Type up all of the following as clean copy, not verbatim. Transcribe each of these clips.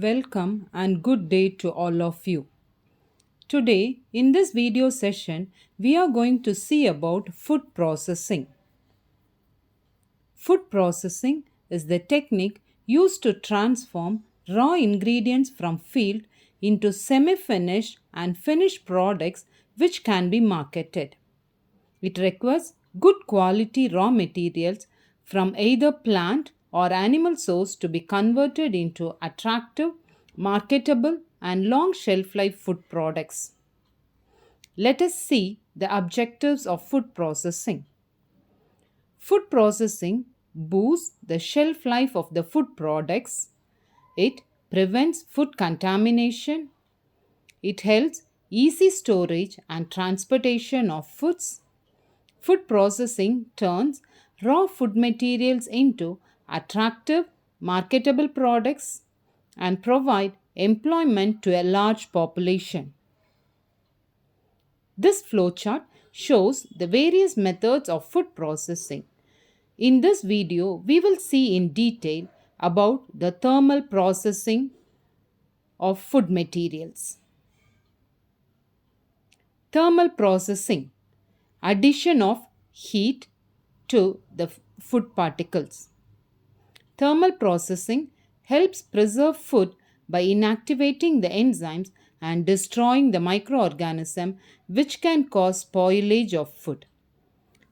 Welcome and good day to all of you. Today, in this video session, we are going to see about food processing. Food processing is the technique used to transform raw ingredients from field into semi-finished and finished products which can be marketed. It requires good quality raw materials from either plant or animal source to be converted into attractive, marketable, and long shelf life food products. Let us see the objectives of food processing. Food processing boosts the shelf life of the food products. It prevents food contamination. It helps easy storage and transportation of foods. Food processing turns raw food materials into attractive, marketable products and provide employment to a large population. This flowchart shows the various methods of food processing. In this video, we will see in detail about the thermal processing of food materials. Thermal processing, addition of heat to the food particles. Thermal processing helps preserve food by inactivating the enzymes and destroying the microorganism which can cause spoilage of food.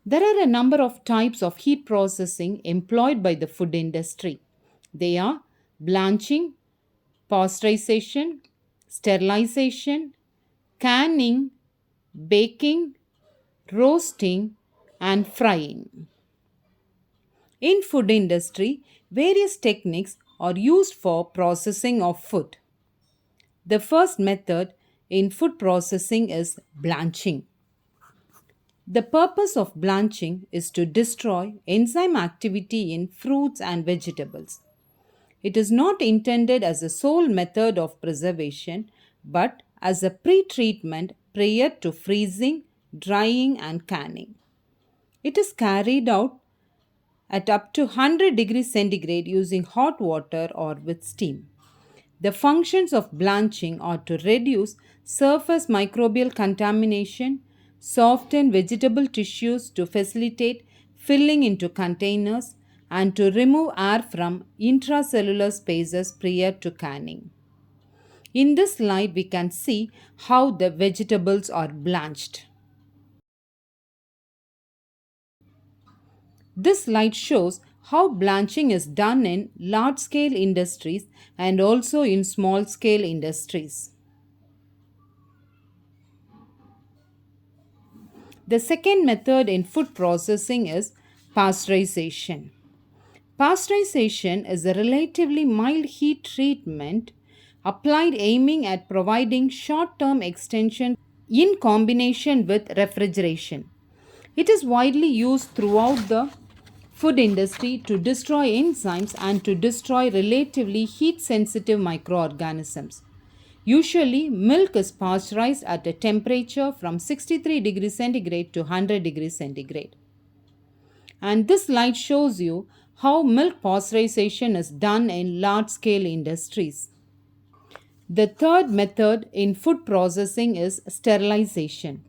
There are a number of types of heat processing employed by the food industry. They are blanching, pasteurization, sterilization, canning, baking, roasting, and frying. In food industry, various techniques are used for processing of food. The first method in food processing is blanching. The purpose of blanching is to destroy enzyme activity in fruits and vegetables. It is not intended as a sole method of preservation, but as a pre-treatment prior to freezing, drying, and canning. It is carried out at up to 100 degrees centigrade using hot water or with steam. The functions of blanching are to reduce surface microbial contamination, soften vegetable tissues to facilitate filling into containers, and to remove air from intracellular spaces prior to canning. In this slide, we can see how the vegetables are blanched. This slide shows how blanching is done in large scale industries and also in small scale industries. The second method in food processing is pasteurization. Pasteurization is a relatively mild heat treatment applied aiming at providing short term extension in combination with refrigeration. It is widely used throughout the food industry to destroy enzymes and to destroy relatively heat sensitive microorganisms. Usually, milk is pasteurized at a temperature from 63 degrees centigrade to 100 degrees centigrade. And this slide shows you how milk pasteurization is done in large scale industries. The third method in food processing is sterilization.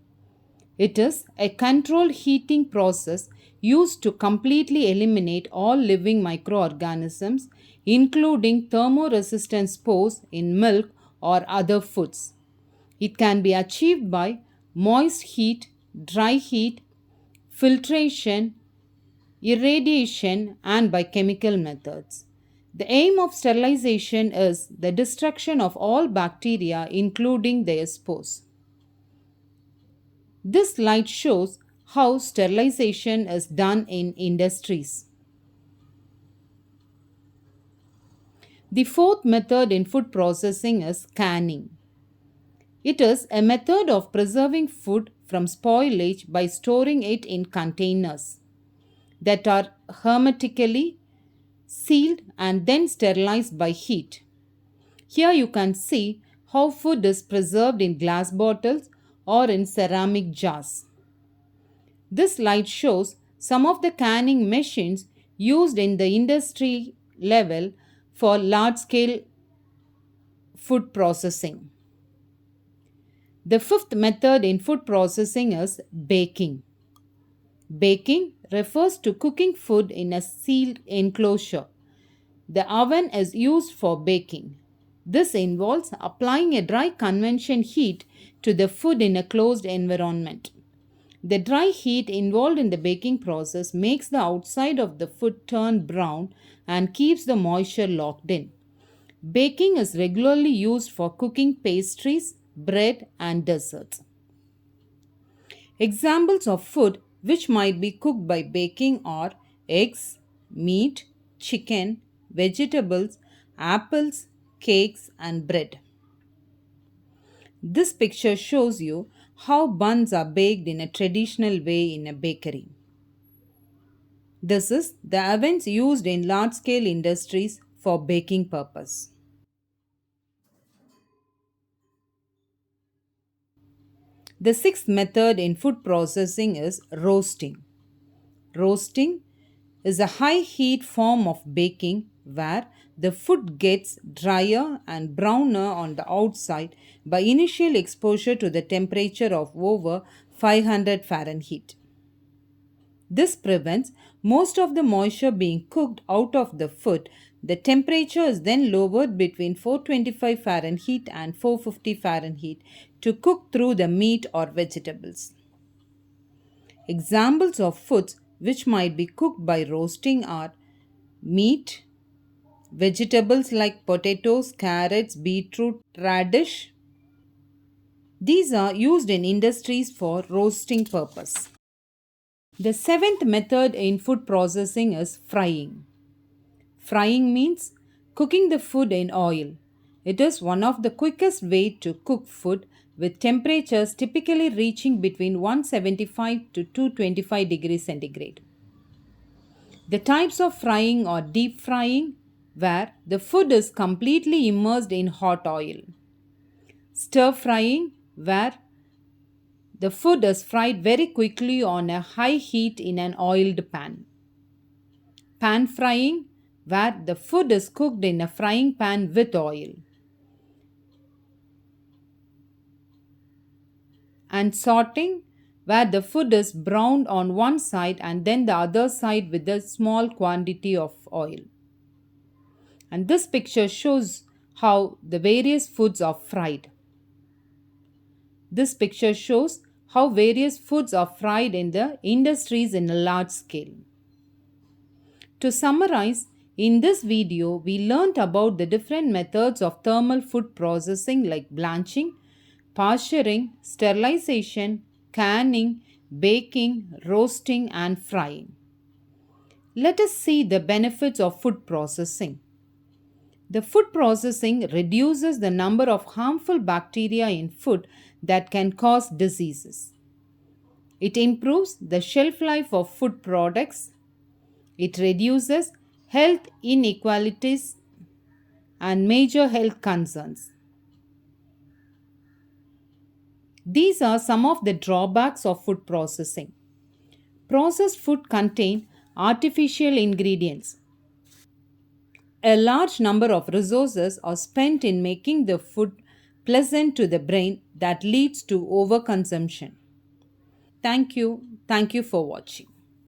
It is a controlled heating process used to completely eliminate all living microorganisms, including thermoresistant spores in milk or other foods. It can be achieved by moist heat, dry heat, filtration, irradiation, and by chemical methods. The aim of sterilization is the destruction of all bacteria, including their spores. This slide shows how sterilization is done in industries. The fourth method in food processing is canning. It is a method of preserving food from spoilage by storing it in containers that are hermetically sealed and then sterilized by heat. Here you can see how food is preserved in glass bottles or in ceramic jars. This slide shows some of the canning machines used in the industry level for large scale food processing. The fifth method in food processing is baking. Baking refers to cooking food in a sealed enclosure. The oven is used for baking. This involves applying a dry convection heat to the food in a closed environment. The dry heat involved in the baking process makes the outside of the food turn brown and keeps the moisture locked in. Baking is regularly used for cooking pastries, bread, and desserts. Examples of food which might be cooked by baking are eggs, meat, chicken, vegetables, apples, cakes, and bread. This picture shows you how buns are baked in a traditional way in a bakery. This is the ovens used in large scale industries for baking purpose. The sixth method in food processing is roasting. Roasting is a high heat form of baking where the food gets drier and browner on the outside by initial exposure to the temperature of over 500 Fahrenheit. This prevents most of the moisture being cooked out of the food. The temperature is then lowered between 425 Fahrenheit and 450 Fahrenheit to cook through the meat or vegetables. Examples of foods which might be cooked by roasting are meat, vegetables like potatoes, carrots, beetroot, radish. These are used in industries for roasting purpose. The seventh method in food processing is frying. Frying means cooking the food in oil. It is one of the quickest way to cook food with temperatures typically reaching between 175 to 225 degrees centigrade. The types of frying are deep frying, where the food is completely immersed in hot oil. Stir frying, where the food is fried very quickly on a high heat in an oiled pan. Pan frying, where the food is cooked in a frying pan with oil. And sauteing, where the food is browned on one side and then the other side with a small quantity of oil. And this picture shows how the various foods are fried. This picture shows how various foods are fried in the industries in a large scale. To summarize, in this video, we learnt about the different methods of thermal food processing like blanching, pasturing, sterilization, canning, baking, roasting, and frying. Let us see the benefits of food processing. The food processing reduces the number of harmful bacteria in food that can cause diseases. It improves the shelf life of food products. It reduces health inequalities and major health concerns. These are some of the drawbacks of food processing. Processed food contain artificial ingredients. A large number of resources are spent in making the food pleasant to the brain that leads to overconsumption. Thank you. Thank you for watching.